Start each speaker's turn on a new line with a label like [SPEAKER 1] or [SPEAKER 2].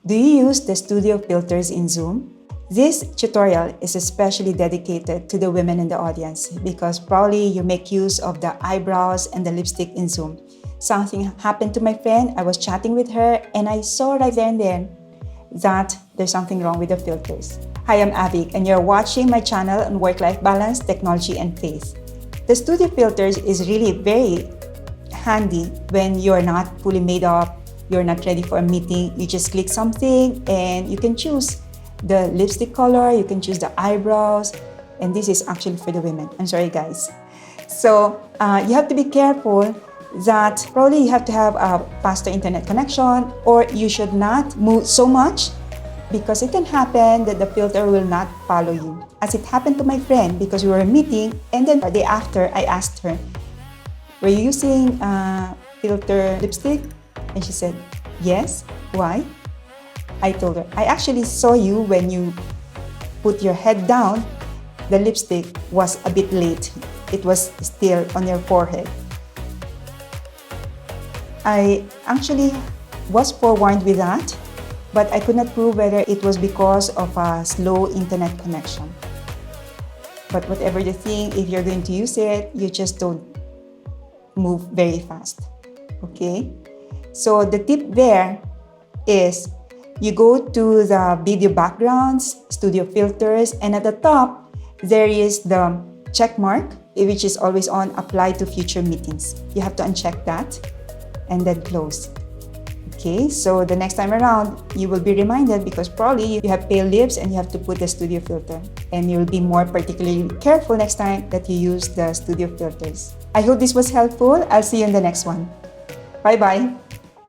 [SPEAKER 1] Do you use the studio filters in Zoom? This tutorial is especially dedicated to the women in the audience because probably you make use of the eyebrows and the lipstick in Zoom. Something happened to my friend. I was chatting with her and I saw right there and then that there's something wrong with the filters. Hi, I'm Avik and you're watching my channel on work-life balance, technology, and faith. The studio filters is really very handy when you're not fully made up, you're not ready for a meeting. You just click something and you can choose the lipstick color, you can choose the eyebrows, and this is actually for the women. I'm sorry guys. So you have to be careful that probably you have to have a faster internet connection, or you should not move so much because it can happen that the filter will not follow you. As it happened to my friend because we were meeting and then the day after I asked her, were you using filter lipstick? And she said, yes. Why? I told her, I actually saw you when you put your head down, the lipstick was a bit late. It was still on your forehead. I actually was forewarned with that, but I could not prove whether it was because of a slow internet connection. But whatever the thing, if you're going to use it, you just don't move very fast, okay? So the tip there is you go to the video backgrounds, studio filters, and at the top, there is the check mark, which is always on, apply to future meetings. You have to uncheck that and then close. Okay, so the next time around, you will be reminded because probably you have pale lips and you have to put the studio filter. And you'll be more particularly careful next time that you use the studio filters. I hope this was helpful. I'll see you in the next one. Bye-bye.